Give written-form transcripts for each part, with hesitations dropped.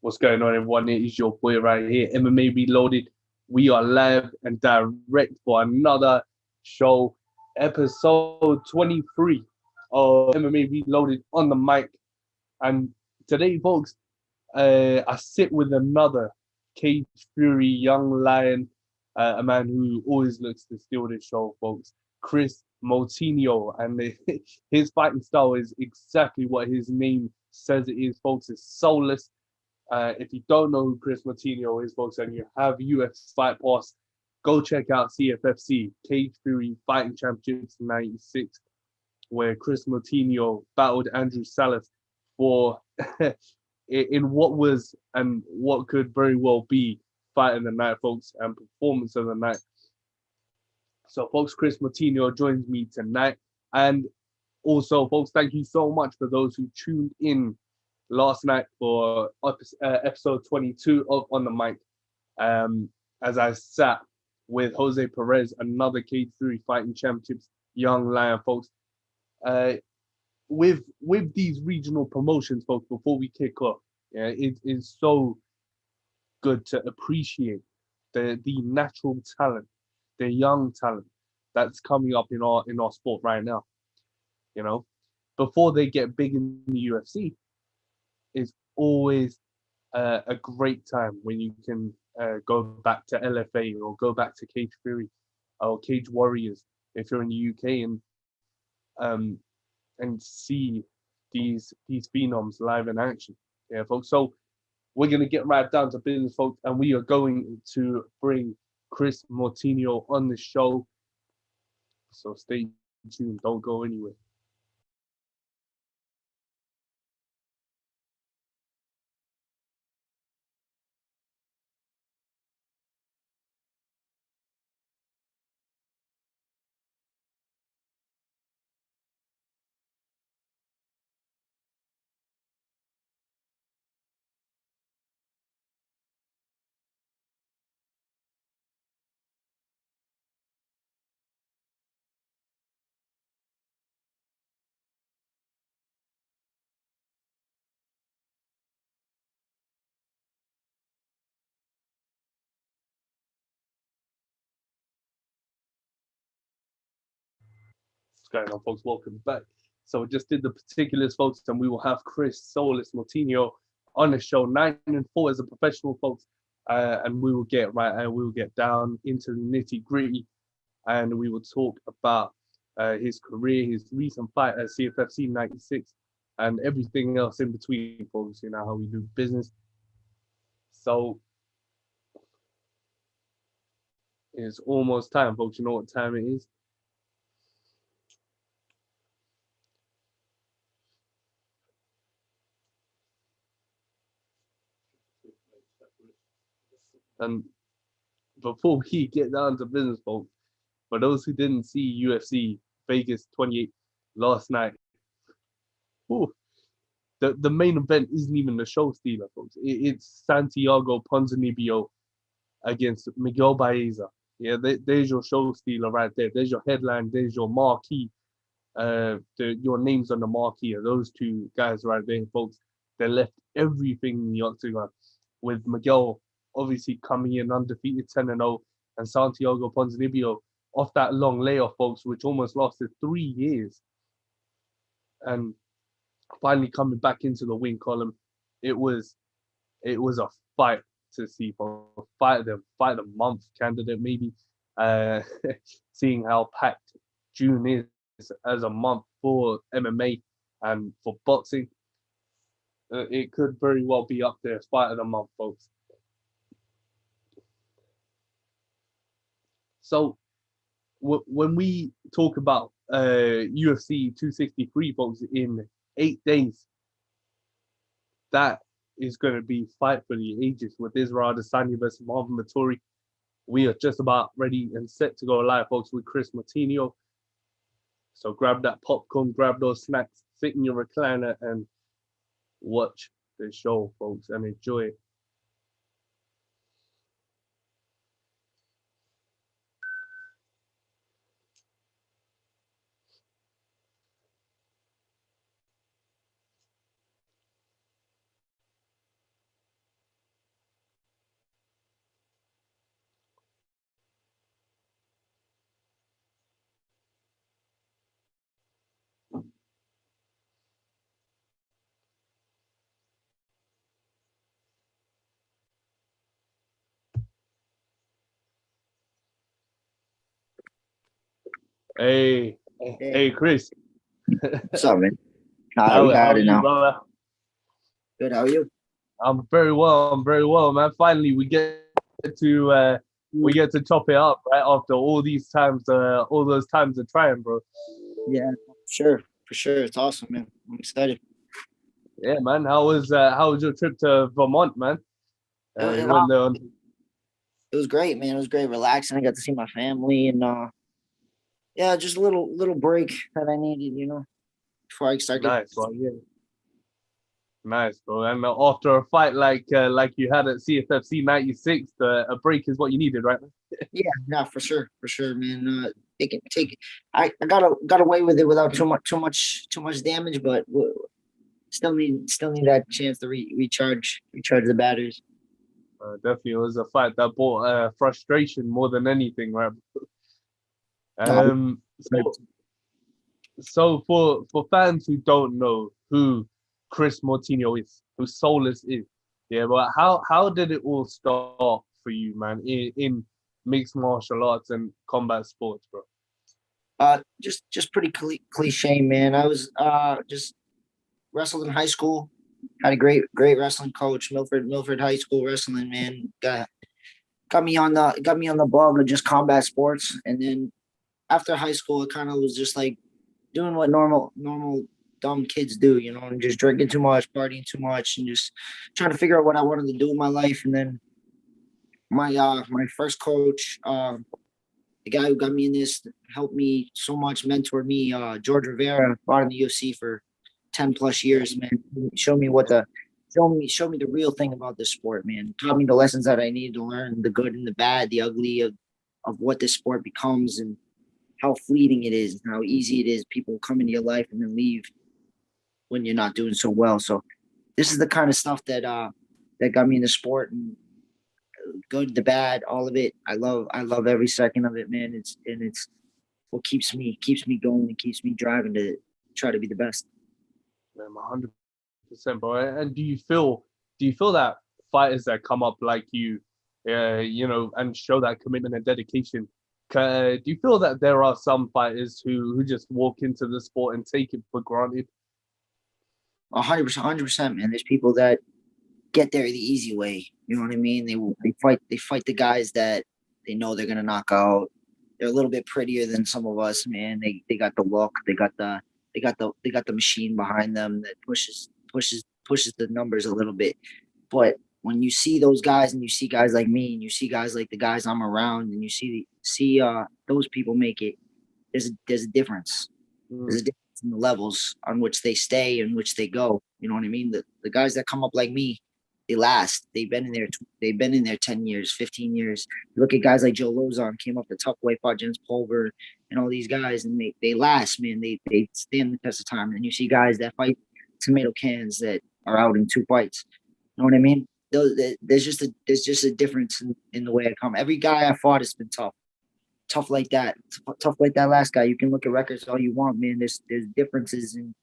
What's going on, everyone? It is your boy right here, MMA Reloaded. We are live and direct for another show, episode 23 of MMA Reloaded on the mic. And today, folks, I sit with another Cage Fury young lion, a man who always looks to steal this show, folks. Kris Moutinho, and his fighting style is exactly what his name says it is, folks. It's soulless. If you don't know who Kris Moutinho is, folks, and you have UFC Fight Pass, go check out CFFC, Cage Fury Fighting Championships 96, where Kris Moutinho battled Andrew Salas for in what was and what could very well be fight of the night, folks, and performance of the night. So, folks, Kris Moutinho joins me tonight. And also, folks, thank you so much for those who tuned in last night for episode 22 of On the Mic, as I sat with Jose Perez, another Cage Fury Fighting Championships young lion, folks. With these regional promotions, folks, before we kick off, yeah, it is so good to appreciate the natural talent, the young talent that's coming up in our sport right now. You know, before they get big in the UFC, is always a great time when you can go back to LFA or go back to Cage Fury or Cage Warriors if you're in the UK and see these phenoms live in action. Yeah, folks. So we're gonna get right down to business, folks, and we are going to bring Kris Moutinho on the show. So stay tuned. Don't go anywhere. What's going on, folks? Welcome back. So we just did the particulars, folks, and we will have Kris Soulless Moutinho on the show, 9-4 as a professional, folks, and we will get down into the nitty gritty, and we will talk about his career, his recent fight at CFFC 96, and everything else in between, folks. You know how we do business. So it's almost time, folks. You know what time it is? And before we get down to business, folks, for those who didn't see UFC Vegas 28 last night, whew, the main event isn't even the show stealer, folks. It's Santiago Ponzinibbio against Miguel Baeza. Yeah, there's your show stealer right there. There's your headline. There's your marquee. Your names on the marquee are those two guys right there, folks. They left everything in the octagon, with Miguel obviously coming in undefeated 10-0, and Santiago Ponzinibbio off that long layoff, folks, which almost lasted 3 years, and finally coming back into the win column. It was a fight to see, for fight of the month candidate maybe. Seeing how packed June is as a month for MMA and for boxing, it could very well be up there, fight of the month, folks. So when we talk about UFC 263, folks, in 8 days, that is going to be fight for the ages with Israel Adesanya versus Marvin Vettori. We are just about ready and set to go live, folks, with Kris Moutinho. So grab that popcorn, grab those snacks, sit in your recliner, and watch the show, folks, and enjoy it. Hey, Kris. What's up, man? We How got are it you, now. brother? Good. How are you? I'm very well. I'm very well, man. Finally, to we get to chop it up right after all those times of trying, bro. Yeah, sure, for sure. It's awesome, man. I'm excited. Yeah, man. How was your trip to Vermont, man? It, it, You uh, went there on. it was great, man. It was great, relaxing. I got to see my family, and yeah, just a little break that I needed, before I start getting. Nice, bro. Yeah, nice, bro. And after a fight like you had at CFFC '96, a break is what you needed, right? Yeah, yeah, for sure, man. Take. I got away with it without too much damage, but still need that chance to recharge the batteries. Definitely, it was a fight that brought frustration more than anything, right? No, Um, so for fans who don't know who Kris Moutinho is, who Soulless is, yeah, but how did it all start for you, man, in mixed martial arts and combat sports, bro? just pretty cliche, man. I was just wrestled in high school. Had a great wrestling coach, Milford High School wrestling, man. Got me on the bug of just combat sports, and then after high school, it kind of was just like doing what normal dumb kids do, and just drinking too much, partying too much, and just trying to figure out what I wanted to do in my life. And then my first coach, the guy who got me in this, helped me so much, mentored me, George Rivera, fought in the UFC for 10 plus years, man. Showed me showed me the real thing about this sport, man. Taught me the lessons that I needed to learn, the good and the bad, the ugly of what this sport becomes, and how fleeting it is, and how easy it is. People come into your life and then leave when you're not doing so well. So this is the kind of stuff that got me in the sport, and good, the bad, all of it. I love every second of it, man. It's what keeps me going and keeps me driving to try to be the best. 100%, bro. And do you feel that fighters that come up like you, and show that commitment and dedication? Do you feel that there are some fighters who just walk into the sport and take it for granted? 100%, man. There's people that get there the easy way. You know what I mean? They fight the guys that they know they're gonna knock out. They're a little bit prettier than some of us, man. They got the look. They got the machine behind them that pushes the numbers a little bit. But when you see those guys, and you see guys like me, and you see guys like the guys I'm around, and you see those people make it, there's a difference. There's Mm. a difference in the levels on which they stay and which they go. You know what I mean? The guys that come up like me, they last. They've been in there 10 years, 15 years. You look at guys like Joe Lozon, came up the tough way, fought Jens Pulver and all these guys, and they last, man. They stand the test of time. And you see guys that fight tomato cans that are out in 2 fights. You know what I mean? There's just a difference in the way I come. Every guy I fought has been tough like that, tough like that last guy. You can look at records all you want, man. There's differences in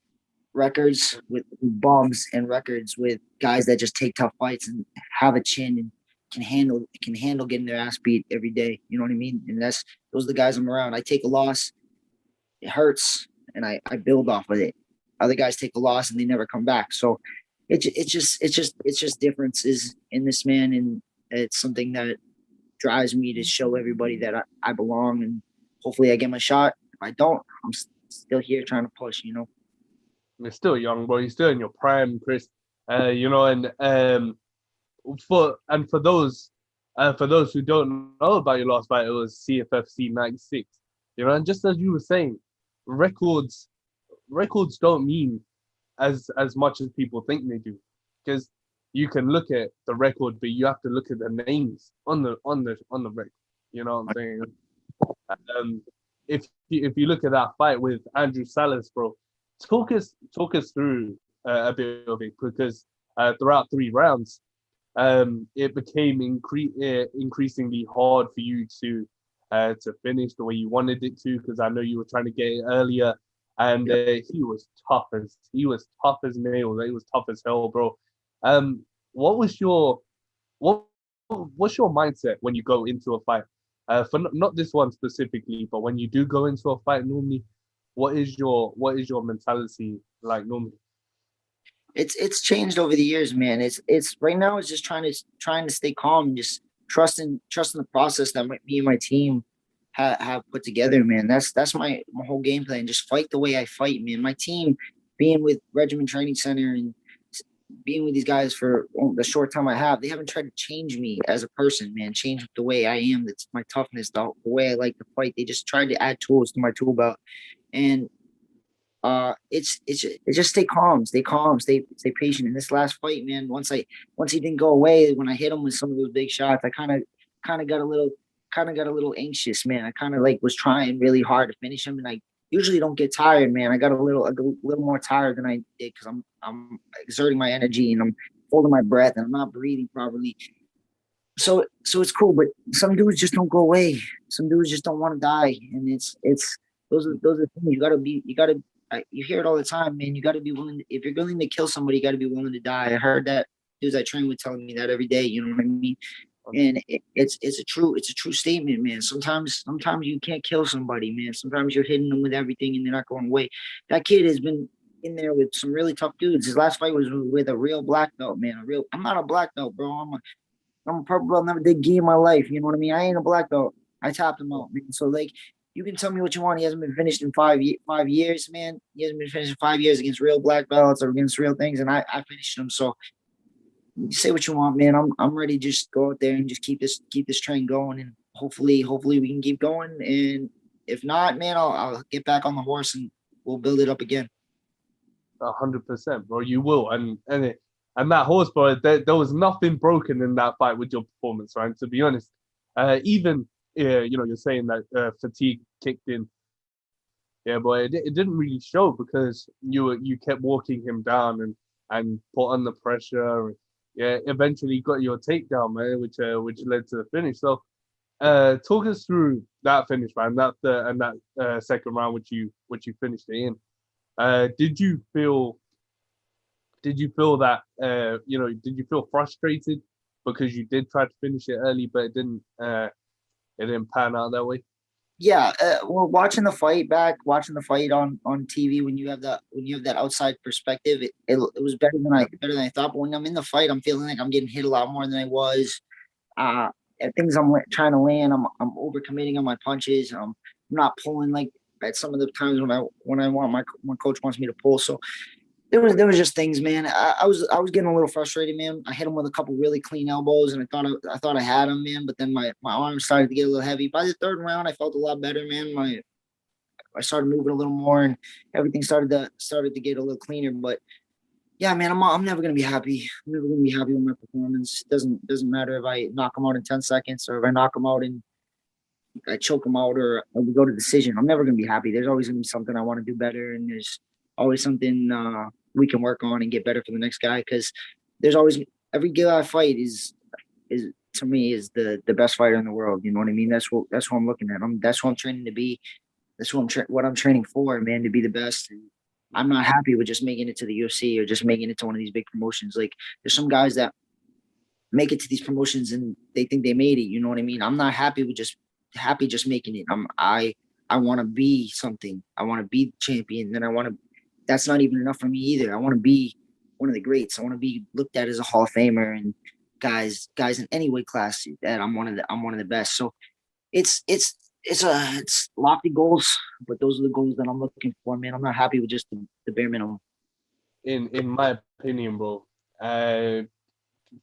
records with bums and records with guys that just take tough fights and have a chin and can handle getting their ass beat every day. You know what I mean? And those are the guys I'm around. I take a loss, it hurts, and I build off of it. Other guys take a loss and they never come back. So it's just differences in this, man, and it's something that drives me to show everybody that I belong, and hopefully I get my shot. If I don't, I'm still here trying to push. You're still young, bro. You're still in your prime, Kris. And for those who don't know about your last fight, it was CFFC '96. And just as you were saying, records records don't mean as much as people think they do, because you can look at the record, but you have to look at the names on the record. You know what I'm saying? Um, if you look at that fight with Andrew Salas, bro, talk us through a bit of it, because throughout 3 rounds, it became increasingly hard for you to finish the way you wanted it to, because I know you were trying to get it earlier, and Yep. he was tough as nails. He was tough as hell, bro. What was your what what's your mindset when you go into a fight? For not this one specifically, but when you do go into a fight normally, what is your mentality like normally? It's changed over the years, man. It's right now. It's just trying to stay calm, and just trusting the process that me and my team have put together, man. That's my whole game plan. Just fight the way I fight, man. My team, being with Regiment Training Center and being with these guys for the short time I have, they haven't tried to change me as a person, man. Change the way I am. That's my toughness, the way I like to fight. They just tried to add tools to my tool belt, and it's just stay calm, stay patient. In this last fight, man, once he didn't go away, when I hit him with some of those big shots, I kind of got a little anxious, man. I kind of like was trying really hard to finish him, and I usually don't get tired, man. I got a little more tired than I did because I'm exerting my energy and I'm holding my breath and I'm not breathing properly. So it's cool, but some dudes just don't go away. Some dudes just don't want to die, and it's those are things you hear it all the time, man. You got to be willing if you're willing to kill somebody, you got to be willing to die. I heard that dudes I train with telling me that every day. You know what I mean? And it's a true statement, man. Sometimes you can't kill somebody, man. Sometimes you're hitting them with everything and they're not going away. That kid has been in there with some really tough dudes. His last fight was with a real black belt, man. I'm not a black belt, bro. I'm a purple belt. Never did gi in my life. You know what I mean? I ain't a black belt. I tapped him out, man. So like, you can tell me what you want. He hasn't been finished in 5 years, man. He hasn't been finished in 5 years against real black belts or against real things, and I finished him. So you say what you want, man. I'm ready to just go out there and just keep this train going, and hopefully we can keep going. And if not, man, I'll get back on the horse and we'll build it up again. 100%, bro. You will, and that horse, bro. There was nothing broken in that fight with your performance, right? To be honest, even you're saying that fatigue kicked in. Yeah, but it didn't really show because you kept walking him down and put on the pressure. Yeah, eventually got your takedown, man, which led to the finish. So, talk us through that finish, man. That second round, which you finished it in. Did you feel that did you feel frustrated because you did try to finish it early, but it didn't pan out that way? Yeah, well, watching the fight on TV, when you have that outside perspective, it was better than I thought. But when I'm in the fight, I'm feeling like I'm getting hit a lot more than I was. At things I'm trying to land, I'm overcommitting on my punches. I'm not pulling like at some of the times when my coach wants me to pull. So there was just things, man. I was getting a little frustrated, man. I hit him with a couple really clean elbows, and I thought I had him, man. But then my arm started to get a little heavy. By the third round, I felt a lot better, man. I started moving a little more, and everything started to get a little cleaner. But yeah, man, I'm never gonna be happy. I'm never gonna be happy with my performance. Doesn't matter if I knock him out in 10 seconds or if I knock him out and I choke him out or we go to decision. I'm never gonna be happy. There's always gonna be something I want to do better, and there's always something we can work on and get better for the next guy. Because there's always every guy I fight is to me is the best fighter in the world. You know what I mean? That's what I'm looking at. That's what I'm training to be. That's what I'm training for, man, to be the best. And I'm not happy with just making it to the UFC or just making it to one of these big promotions. Like there's some guys that make it to these promotions and they think they made it. You know what I mean? I'm not happy with just making it. I want to be something. I want to be the champion. Then that's not even enough for me either. I want to be one of the greats. I want to be looked at as a Hall of Famer, and guys in any weight class that I'm one of the best. So it's lofty goals, but those are the goals that I'm looking for, man. I'm not happy with just the bare minimum. In my opinion, bro,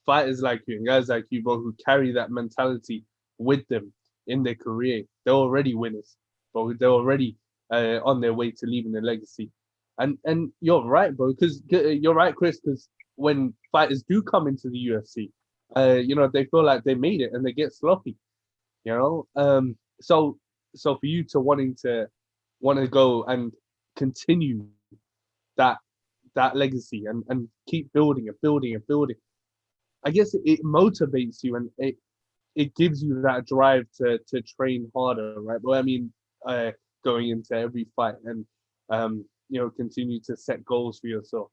fighters like you and guys like you, bro, who carry that mentality with them in their career, they're already winners, but they're already on their way to leaving a legacy. And you're right, bro, because you're right, Kris, because when fighters do come into the UFC, they feel like they made it and they get sloppy, you know. So for you to want to go and continue that legacy and keep building and building and building, I guess it motivates you and it gives you that drive to train harder, right? But I mean, going into every fight and continue to set goals for yourself.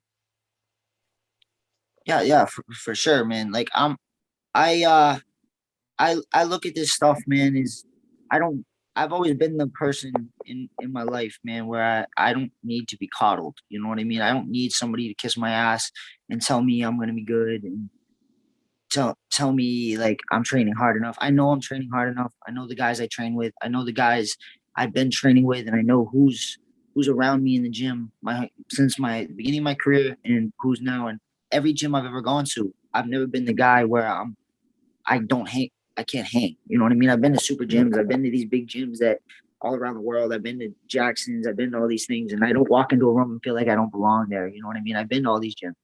Yeah, for sure, man. Like I look at this stuff, man, is I don't. I've always been the person in my life, man, where I don't need to be coddled. You know what I mean? I don't need somebody to kiss my ass and tell me I'm gonna be good and tell me like I'm training hard enough. I know I'm training hard enough. I know the guys I train with. I know the guys I've been training with, and I know who's around me in the gym since my beginning of my career and who's now in every gym I've ever gone to. I've never been the guy where I don't hang. I can't hang. You know what I mean? I've been to super gyms. I've been to these big gyms that all around the world. I've been to Jackson's. I've been to all these things, and I don't walk into a room and feel like I don't belong there. You know what I mean? I've been to all these gyms,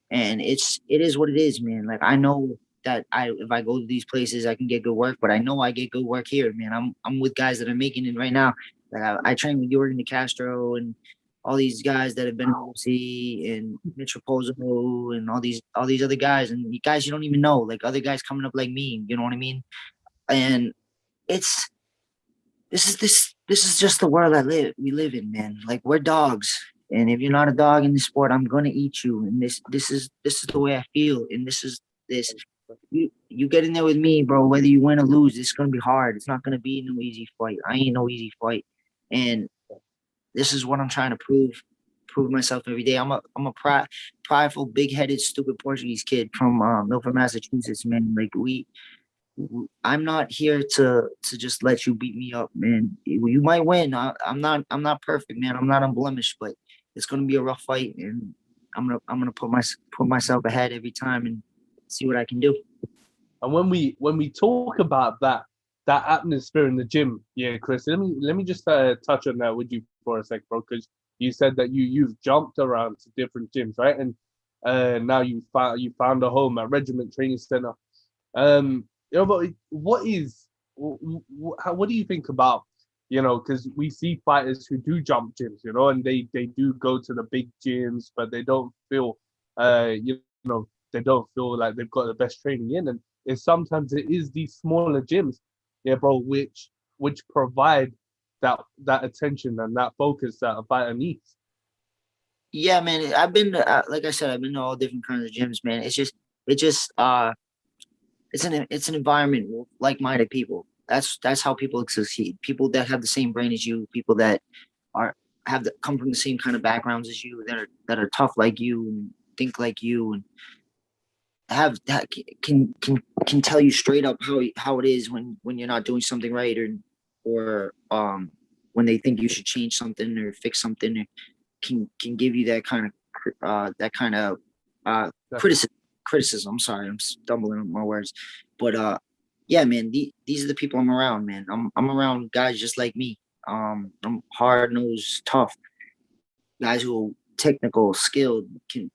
and it is what it is, man. Like I know that if I go to these places, I can get good work, but I know I get good work here, man. I'm with guys that are making it right now. Like I train with Jordan DeCastro and all these guys that have been in OC and Mitch Raposo and all these other guys and guys you don't even know, like other guys coming up like me, you know what I mean? And it's this is just the world we live in, man. Like we're dogs. And if you're not a dog in this sport, I'm gonna eat you. And this is the way I feel. And this you get in there with me, bro. Whether you win or lose, it's gonna be hard. It's not gonna be no easy fight. I ain't no easy fight. And this is what I'm trying to prove myself every day. I'm a prideful, big headed, stupid Portuguese kid from Milford, Massachusetts, man. Like I'm not here to just let you beat me up, man. You might win. I'm not perfect, man. I'm not unblemished, but it's gonna be a rough fight, and I'm gonna put myself ahead every time and see what I can do. And when we talk about that atmosphere in the gym, yeah, Kris, let me just touch on that with you for a sec, bro, because you said that you've jumped around to different gyms, right? And now you found a home at Regiment Training Center. But what do you think about, because we see fighters who do jump gyms, and they do go to the big gyms, but they don't feel, they don't feel like they've got the best training in, and sometimes it is these smaller gyms, yeah, bro, which provide that attention and that focus that a fighter needs. Yeah, man. I've been like I said, I've been to all different kinds of gyms, man. It just it's an environment with like-minded people. That's how people succeed. People that have the same brain as you, people that are come from the same kind of backgrounds as you, that are tough like you and think like you, and have that can tell you straight up how it is when you're not doing something right, or when they think you should change something or fix something, or can give you that kind of criticism. I'm sorry, I'm stumbling on my words, but yeah, man, these are the people I'm around, man. I'm around guys just like me. I'm hard nosed, tough guys who are technical, skilled, can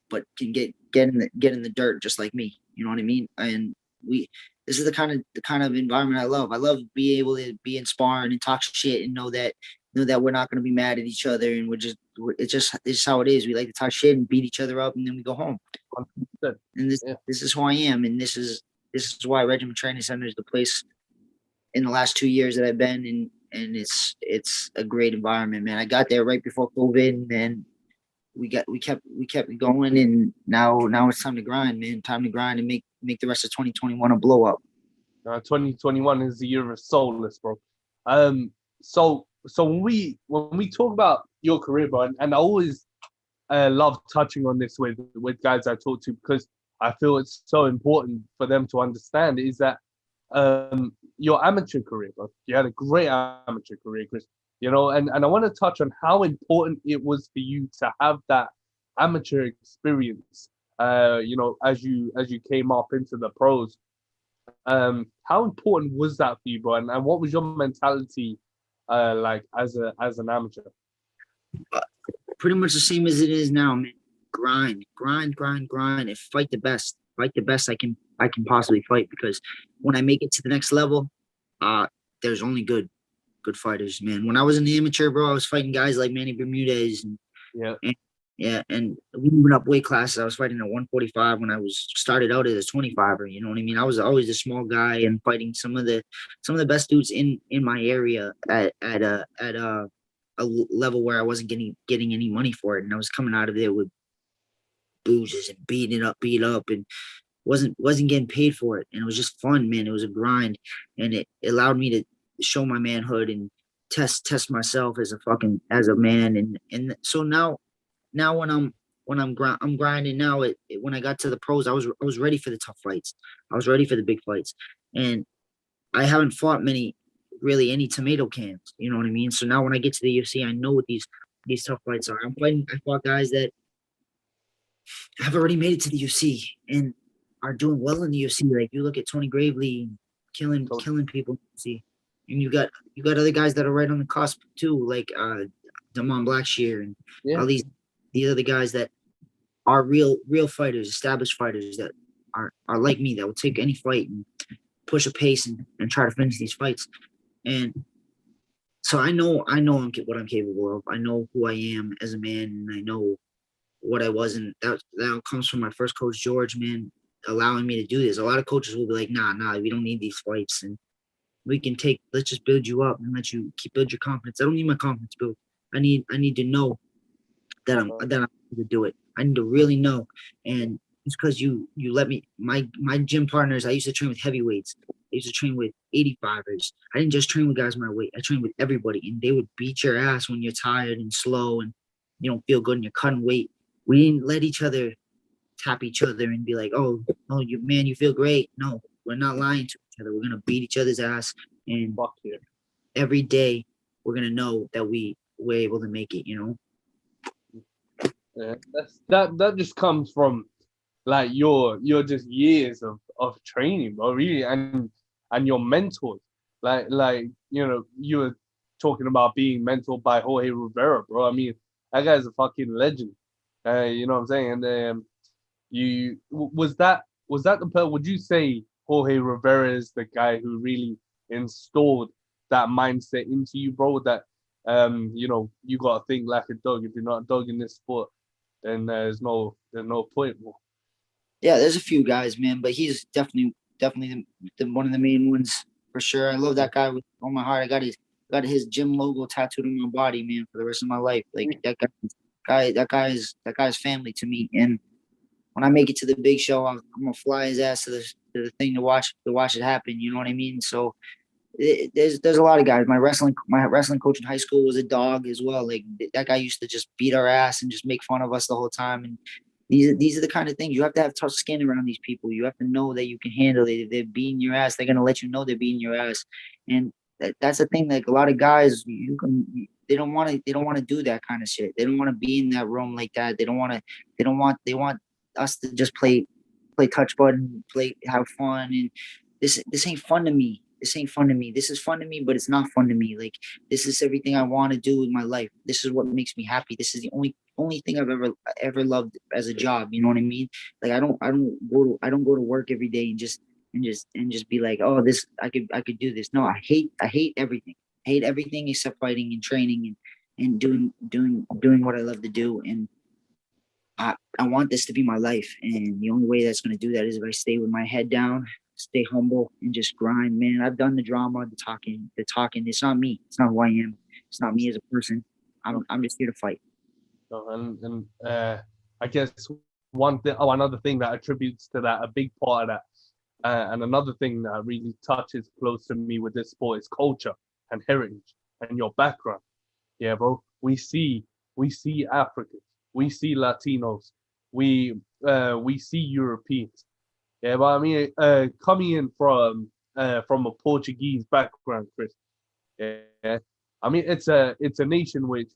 get in the dirt just like me. You know what I mean? And we this is the kind of environment I love. I love being able to be in sparring and talk shit and know that we're not going to be mad at each other, and it's just how it is. We like to talk shit and beat each other up, and then we go home. And this is who I am, and this is why Regiment Training Center is the place in the last 2 years that I've been in, and it's a great environment, man. I got there right before COVID, and then we kept going, and now it's time to grind, man. Time to grind and make the rest of 2021 a blow up. 2021 is the year of soulless, bro. So when we talk about your career, bro, and I always love touching on this with guys I talk to, because I feel it's so important for them to understand, is that your amateur career, bro. You had a great amateur career, Kris. And I want to touch on how important it was for you to have that amateur experience. As you came up into the pros. How important was that for you, bro? And what was your mentality like as an amateur? Pretty much the same as it is now, man. Grind, and fight the best. Fight the best I can possibly fight, because when I make it to the next level, there's only good fighters, man. When I was an amateur, bro, I was fighting guys like Manny Bermudez, and we moving up weight classes. I was fighting at 145 when I was started out as a 25er. You know what I mean? I was always a small guy and fighting some of the best dudes in my area at a level where I wasn't getting any money for it, and I was coming out of there with bruises and beat up, and wasn't getting paid for it. And it was just fun, man. It was a grind, and it allowed me show my manhood and test myself as a man. And so now I'm grinding now. When I got to the pros, I was ready for the tough fights. I was ready for the big fights, and I haven't fought any tomato cans. You know what I mean? So now when I get to the UFC, I know what these tough fights are. I fought guys that have already made it to the UFC and are doing well in the UFC. Like you look at Tony Gravely killing people. See, and you got other guys that are right on the cusp too, like Damon Blackshear and all these other guys that are real fighters, established fighters that are like me, that will take any fight and push a pace and try to finish these fights. And so I know what I'm capable of. I know who I am as a man, and I know what I was. And that comes from my first coach, George, man, allowing me to do this. A lot of coaches will be like, nah, we don't need these fights. And let's just build you up and let you build your confidence. I don't need my confidence built. I need to know that I'm able to do it. I need to really know. And it's because you let me, my gym partners, I used to train with heavyweights. I used to train with 85ers. I didn't just train with guys my weight. I trained with everybody, and they would beat your ass when you're tired and slow and you don't feel good and you're cutting weight. We didn't let each other tap each other and be like, oh, you feel great. No, we're not lying to each other. We're gonna beat each other's ass, and every day we're gonna know that we're able to make it. Yeah, that just comes from like your just years of training, bro, really, and your mentors. Like you were talking about being mentored by Jorge Rivera, bro. I mean, that guy's a fucking legend. You know what I'm saying? And was that the would you say Jorge Rivera is the guy who really installed that mindset into you, bro? That you gotta think like a dog. If you're not a dog in this sport, then there's no point, bro. Yeah, there's a few guys, man, but he's definitely the one of the main ones for sure. I love that guy with all my heart. I got his gym logo tattooed on my body, man, for the rest of my life. Like that guy's family to me. And when I make it to the big show, I'm gonna fly his ass to the thing to watch it happen. You know what I mean? So there's a lot of guys. My wrestling coach in high school was a dog as well. Like that guy used to just beat our ass and just make fun of us the whole time. And these are the kind of things you have to have tough skin around these people. You have to know that you can handle it. If they're beating your ass, they're gonna let you know they're beating your ass. And that's the thing. Like a lot of guys, they don't want to do that kind of shit. They don't want to be in that room like that. They want us to just play touch button, have fun. And this ain't fun to me. This ain't fun to me. This is fun to me, but it's not fun to me. Like this is everything I want to do with my life. This is what makes me happy. This is the only thing I've ever loved as a job. You know what I mean? Like I don't go to work every day and just be like, oh, this I could do this. No, I hate everything. I hate everything except fighting and training and doing what I love to do. And I want this to be my life. And the only way that's going to do that is if I stay with my head down, stay humble, and just grind, man. I've done the drama, the talking. It's not me. It's not who I am. It's not me as a person. I'm just here to fight. And I guess another thing that attributes to that, a big part of that, and another thing that really touches close to me with this sport is culture and heritage and your background. Yeah, bro. We see Africans, we see Latinos, we see Europeans. Yeah, but I mean, coming in from a Portuguese background, Kris. Yeah, I mean it's a nation which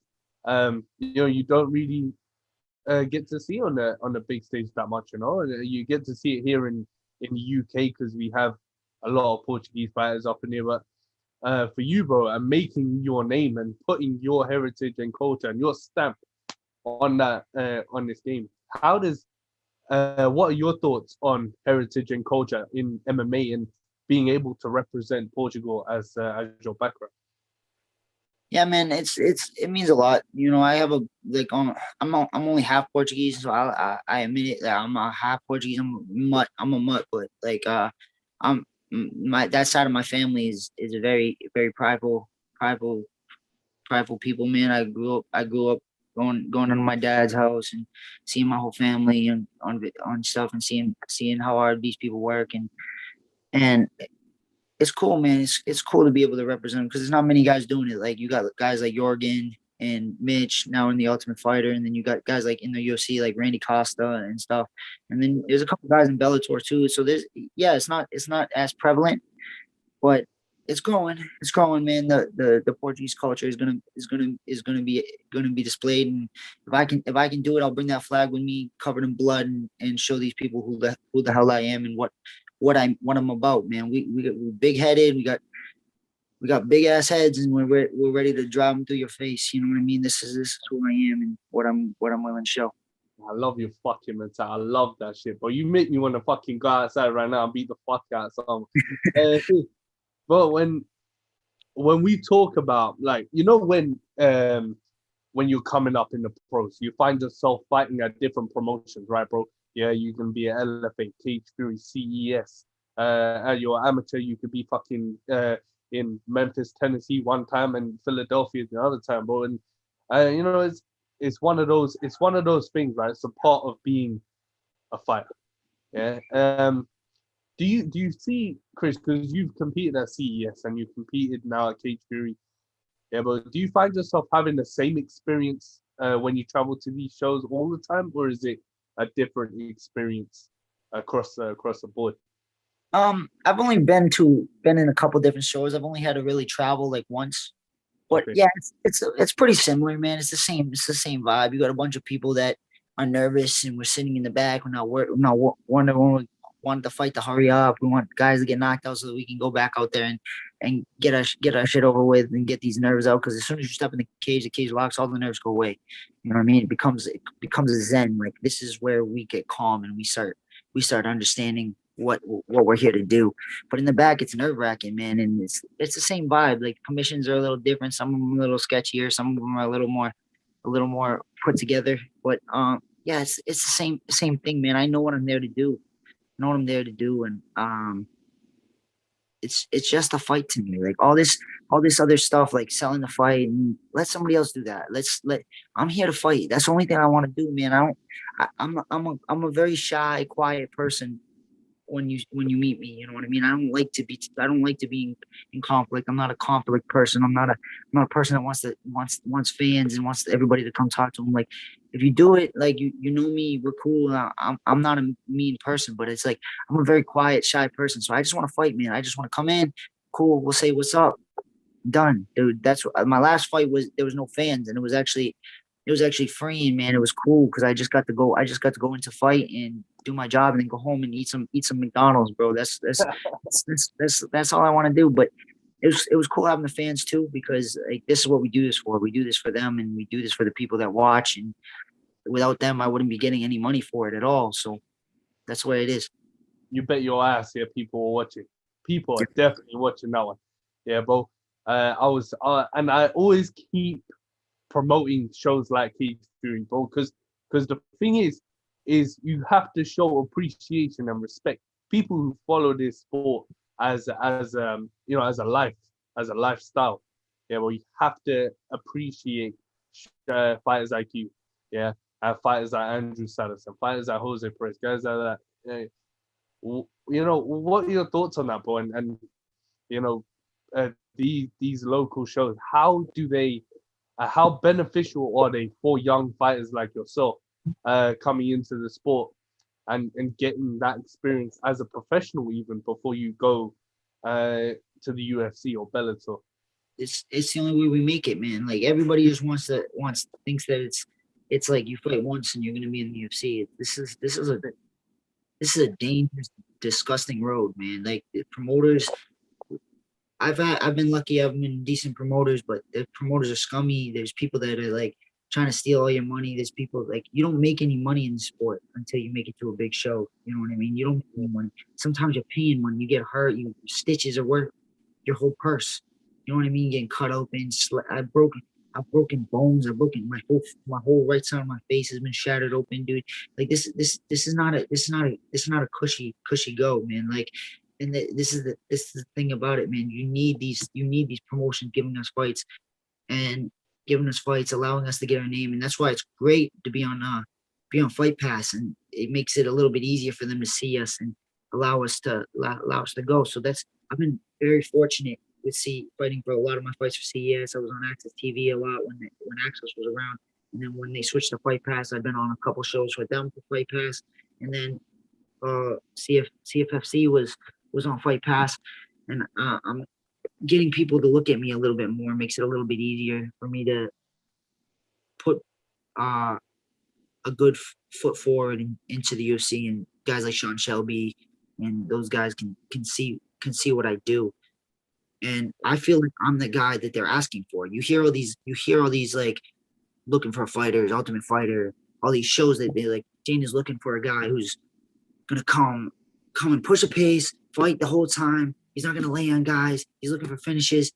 you don't really get to see on the big stage that much. You get to see it here in the UK because we have a lot of Portuguese fighters up in here. But for you, bro, and making your name and putting your heritage and culture and your stamp on that on this game, what are your thoughts on heritage and culture in MMA and being able to represent Portugal as your background? Yeah, man, it means a lot. I have I'm only half Portuguese, so I admit it. That I'm a half Portuguese. I'm a mutt, but I'm that side of my family is a very very prideful people, man. I grew up going to my dad's house and seeing my whole family and on stuff and seeing how hard these people work and it's cool, man. It's cool to be able to represent because there's not many guys doing it. Like you got guys like Jorgen and Mitch now in the Ultimate Fighter, and then you got guys like in the UFC like Randy Costa and stuff. And then there's a couple guys in Bellator too. So there's it's not as prevalent, but it's growing. It's growing, man. The Portuguese culture is gonna be displayed. And if I can do it, I'll bring that flag with me, covered in blood, and show these people who the hell I am and what I'm about, man. We're big headed. We got big ass heads, and we're ready to drive them through your face. You know what I mean? This is who I am and what I'm willing to show. I love your fucking mentality. I love that shit. But you make me want to fucking go outside right now and beat the fuck out of someone. But when we talk about, like, when you're coming up in the pros, you find yourself fighting at different promotions, right, bro? Yeah, you can be an LFA, Cage Fury, CES. At your amateur, you could be fucking in Memphis, Tennessee one time and Philadelphia the other time, bro. And it's one of those things, right? It's a part of being a fighter. Yeah. Do you see, Kris, because you've competed at CES and you've competed now at Cage Fury, yeah, but do you find yourself having the same experience when you travel to these shows all the time, or is it a different experience across the board? I've only been in a couple different shows. I've only had to really travel like once, but Okay. yeah, it's pretty similar, man. It's the same vibe. You got a bunch of people that are nervous, and we're sitting in the back. We're not wanting to fight to hurry up. We want guys to get knocked out so that we can go back out there and get our shit over with and get these nerves out. Because as soon as you step in the cage locks, all the nerves go away. You know what I mean? It becomes a zen. Like this is where we get calm and we start understanding what we're here to do. But in the back, it's nerve wracking, man, and it's the same vibe. Like commissions are a little different. Some of them are a little sketchier. Some of them are a little more put together. But yeah, it's the same thing, man. I know what I'm there to do. And it's just a fight to me. Like all this other stuff, like selling the fight, and let somebody else do that. I'm here to fight. That's the only thing I want to do, man. I'm a very shy, quiet person. When you meet me, you know what I mean? I don't like to be in conflict. I'm not a conflict person. I'm not a person that wants fans and wants everybody to come talk to him. Like if you do it, like you know me, we're cool. I'm not a mean person, but it's like I'm a very quiet, shy person. So I just want to fight, man. I just want to come in, cool. We'll say what's up, done, dude. That's what my last fight was. There was no fans, and it was actually freeing, man. It was cool because I just got to go into fight and do my job and then go home and eat some McDonald's, bro. That's all I want to do. But it was cool having the fans too, because like this is what we do this for. We do this for them, and we do this for the people that watch. And without them, I wouldn't be getting any money for it at all. So that's the way it is. You bet your ass here, people are watching. People are definitely watching that one. Yeah, bro. I always keep promoting shows like Cage Fury, bro, because the thing is you have to show appreciation and respect. People who follow this sport as a lifestyle. Yeah, well, you have to appreciate fighters like you, yeah, and fighters like Andrew Salas and fighters like Jose Perez, guys like that. What are your thoughts on that, bro? And these local shows, how beneficial are they for young fighters like yourself coming into the sport and getting that experience as a professional even before you go to the UFC or Bellator? It's the only way we make it, man. Like everybody just thinks that it's like you fight once and you're gonna be in the UFC. This is a dangerous, disgusting road, man. Like the promoters, I've been lucky. I've been decent promoters, but the promoters are scummy. There's people that are like trying to steal all your money. There's people like you don't make any money in the sport until you make it to a big show. You know what I mean? You don't make any money. Sometimes you're paying when you get hurt. Stitches are worth your whole purse. You know what I mean? Getting cut open. I've broken bones. I've broken my whole right side of my face has been shattered open, dude. Like this is not a cushy go, man. Like. And this is the thing about it, man. You need these promotions giving us fights, allowing us to get our name, and that's why it's great to be on Fight Pass, and it makes it a little bit easier for them to see us and allow us to go. So I've been very fortunate with fighting for a lot of my fights for CES. I was on Access TV a lot when Access was around, and then when they switched to Fight Pass, I've been on a couple shows with them for Fight Pass, and then CFFC was on Fight Pass, and I'm getting people to look at me a little bit more. Makes it a little bit easier for me to put a good foot forward into the UFC, and guys like Sean Shelby and those guys can see what I do. And I feel like I'm the guy that they're asking for. You hear all these like looking for fighters, Ultimate Fighter, all these shows that they like. Jane is looking for a guy who's gonna come and push a pace, fight the whole time. He's not gonna lay on guys. He's looking for finishes.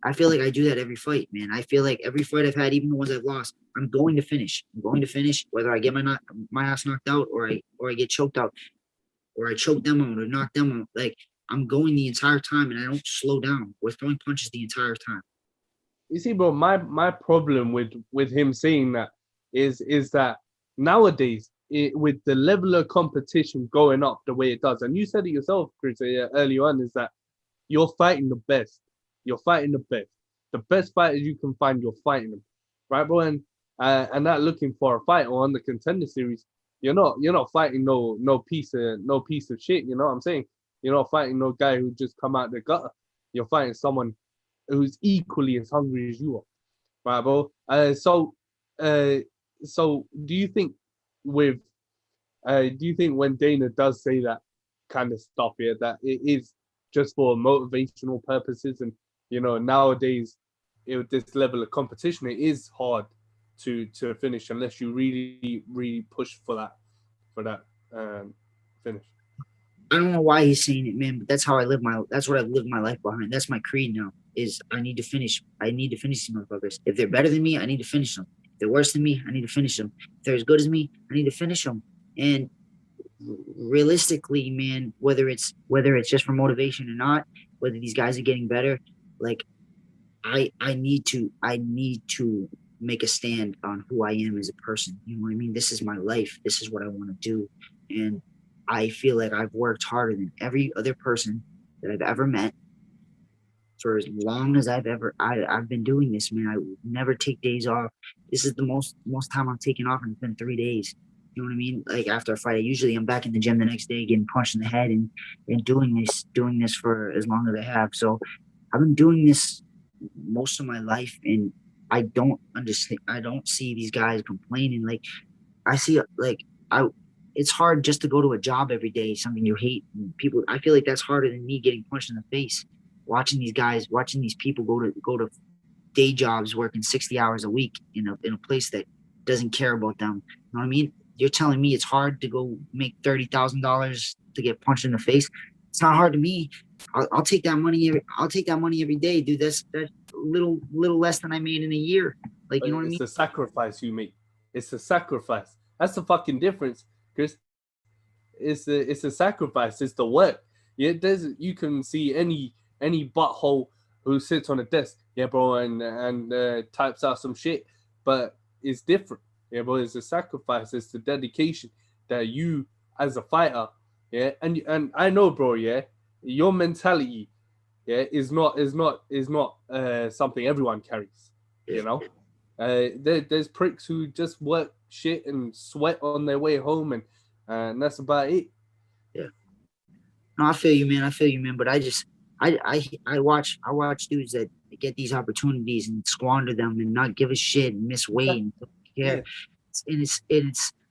I feel like I do that every fight, man. I feel like every fight I've had, even the ones I've lost, I'm going to finish. I'm going to finish, whether I get my ass knocked out or I get choked out, or I choke them out or knock them out. Like, I'm going the entire time and I don't slow down. We're throwing punches the entire time. You see, bro, my problem with him saying that is that nowadays, with the level of competition going up the way it does, and you said it yourself, Kris, early on, is that you're fighting the best. You're fighting the best. The best fighters you can find, you're fighting them, right, bro? And that looking for a fight on the Contender Series, you're not fighting no piece of shit. You know what I'm saying? You're not fighting no guy who just come out the gutter. You're fighting someone who's equally as hungry as you are, right, bro? So do you think when Dana does say that kind of stuff here, that it is just for motivational purposes, and nowadays with this level of competition, it is hard to finish unless you really push for that finish? I don't know why he's saying it, man, but that's what I've lived my life behind. That's my creed now, is I need to finish these motherfuckers. If they're better than me, I need to finish them. If they're worse than me, I need to finish them. If they're as good as me, I need to finish them. And realistically, man, whether it's just for motivation or not, whether these guys are getting better, like I need to make a stand on who I am as a person. You know what I mean? This is my life. This is what I want to do. And I feel like I've worked harder than every other person that I've ever met for as long as I've been doing this, man. I never take days off. This is the most time I've taken off, and it's been 3 days. You know what I mean? Like, after a fight, I'm back in the gym the next day getting punched in the head and doing this for as long as I have. So I've been doing this most of my life, and I don't understand. I don't see these guys complaining. Like, I see, like, it's hard just to go to a job every day, something you hate. And people, I feel like that's harder than me getting punched in the face. Watching these people go to day jobs, working 60 hours a week in a place that doesn't care about them. You know what I mean? You're telling me it's hard to go make $30,000 to get punched in the face? It's not hard to me. I'll take that money. I'll take that money every day, dude. That's little less than I made in a year. Like, you know what I mean? It's a sacrifice you make. It's a sacrifice. That's the fucking difference, Kris. It's a sacrifice. It's the work. Yeah, you can see any butthole who sits on a desk, yeah, bro, and types out some shit, but it's different, yeah, bro. It's a sacrifice. It's the dedication that you, as a fighter, yeah, and I know, bro, yeah, your mentality, yeah, is not something everyone carries, you know. There's pricks who just work shit and sweat on their way home, and that's about it. Yeah. No, I feel you, man. But I watch dudes that get these opportunities and squander them and not give a shit and miss weight and care. Yeah. And it's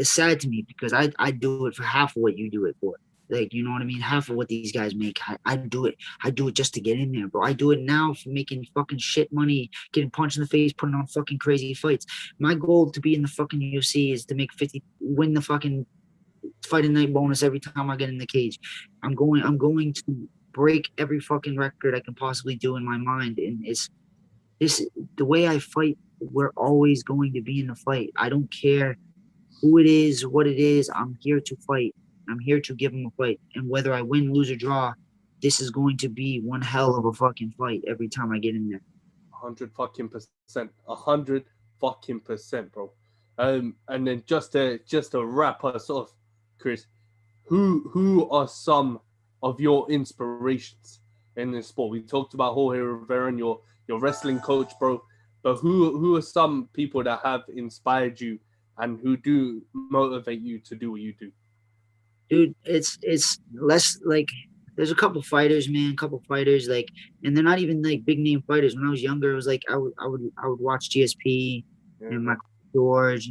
sad to me, because I do it for half of what you do it for. Like, you know what I mean? Half of what these guys make, I do it just to get in there, bro. I do it now for making fucking shit money, getting punched in the face, putting on fucking crazy fights. My goal to be in the fucking UFC is to make 50, win the fucking fighting night bonus every time I get in the cage. I'm going to break every fucking record I can possibly do in my mind. And it's the way I fight, we're always going to be in the fight. I don't care who it is, what it is. I'm here to fight. I'm here to give them a fight. And whether I win, lose, or draw, this is going to be one hell of a fucking fight every time I get in there. 100 fucking percent. 100 fucking percent, bro. And then just to wrap us off, Kris, who are some of your inspirations? in this sport. We talked about Jorge Rivera and your wrestling coach, bro. But who are some people that have inspired you and who do motivate you to do what you do? Dude, it's less like there's a couple fighters, man, couple fighters like, and they're not even like big name fighters. When I was younger, it was like I would watch GSP and Michael George,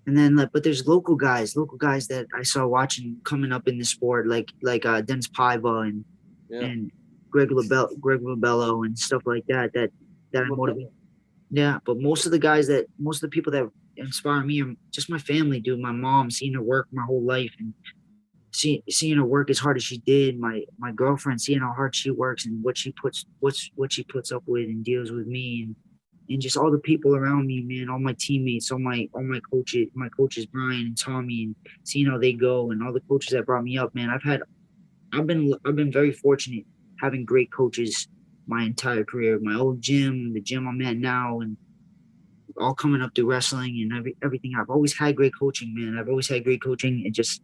and then like, but there's local guys that I saw watching coming up in the sport, like Dennis Paiva and Greg Labello and stuff like that I motivate. Yeah, but most of the people that inspire me are just my family, dude. My mom, seeing her work my whole life and seeing her work as hard as she did. My girlfriend, seeing how hard she works and what she puts up with and deals with me, and just all the people around me, man. All my teammates, all my coaches, Brian and Tommy, and seeing how they go, and all the coaches that brought me up, man. I've been very fortunate having great coaches my entire career. My old gym, the gym I'm at now, and all coming up through wrestling and everything. I've always had great coaching, man. I've always had great coaching, and just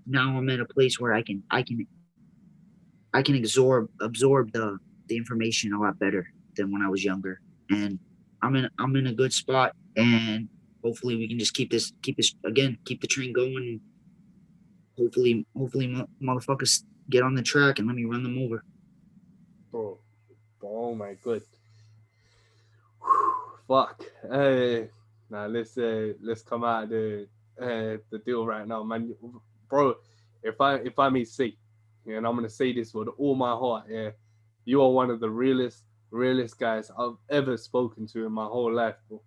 now I'm at a place where I can absorb the information a lot better than when I was younger. And I'm in a good spot, and hopefully we can just keep the train going, and hopefully motherfuckers get on the track and let me run them over. Bro, oh my god. Fuck. Now let's come out of the deal right now, man. Bro, if I may say, and I'm gonna say this with all my heart, yeah, you are one of the realest guys I've ever spoken to in my whole life, bro.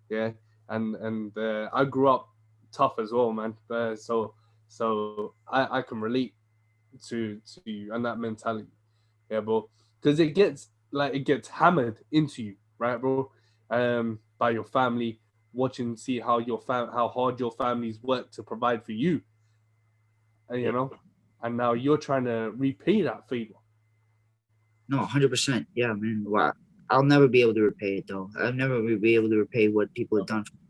Yeah, and I grew up tough as well, man. So I can relate to you and that mentality, yeah, bro. Because it gets hammered into you, right, bro? By your family, watching, see how how hard your families work to provide for you, and you know, and now you're trying to repay that favor. No, 100%. Yeah, man. Wow. I'll never be able to repay it, though. I'll never be able to repay what people have done for me.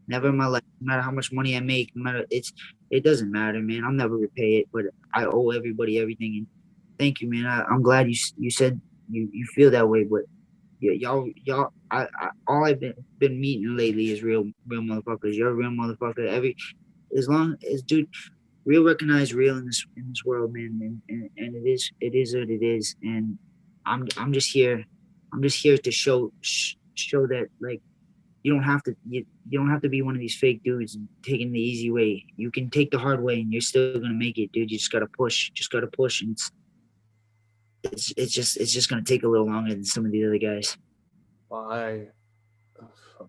Never in my life. No matter how much money I make, no matter it doesn't matter, man. I'll never repay it, but I owe everybody everything. And thank you, man. I'm glad you said you feel that way, but yeah, y'all. All I've been meeting lately is real motherfuckers. You're a real motherfucker. As long as, dude, real recognize real in this world, man. And it is what it is. And I'm just here to show that, like, you don't have to be one of these fake dudes and taking the easy way. You can take the hard way and you're still gonna make it, dude. You just gotta push, and it's just gonna take a little longer than some of the other guys. But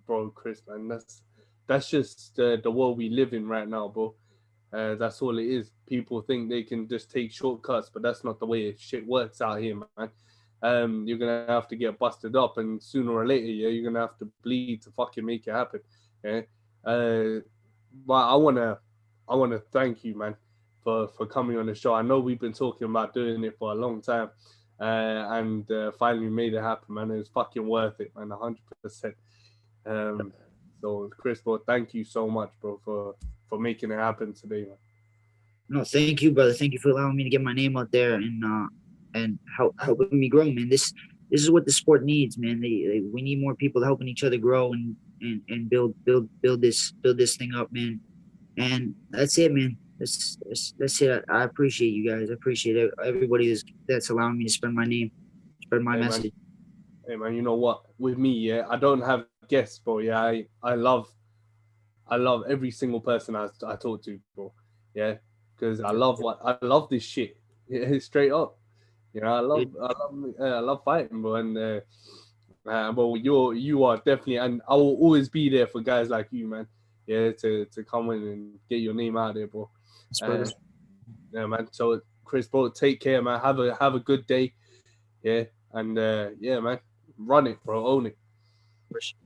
bro, Kris, man, that's just the world we live in right now, bro. That's all it is. People think they can just take shortcuts, but that's not the way shit works out here, man. You're gonna have to get busted up, and sooner or later, yeah, you're gonna have to bleed to fucking make it happen. Yeah. But I wanna thank you, man, for coming on the show. I know we've been talking about doing it for a long time, and finally made it happen, man. It was fucking worth it, man, 100%. So Kris, bro, thank you so much, bro, for making it happen today, man. No, thank you, brother. Thank you for allowing me to get my name out there and helping me grow, man. This is what the sport needs, man. We need more people helping each other grow and build this thing up, man. And that's it, man. That's it. I appreciate you guys. I appreciate everybody that's allowing me to spread my message. Hey man, you know what? With me, yeah, I don't have guests, bro. Yeah, I love every single person I talk to, bro. Yeah, because I love this shit. Yeah, straight up. You know, I love fighting, bro. And well, you are definitely, and I will always be there for guys like you, man. Yeah, to come in and get your name out there, bro. Yeah, man. So Kris, bro, take care, man. Have a good day. Yeah, and yeah, man, run it, bro. Own it. For sure.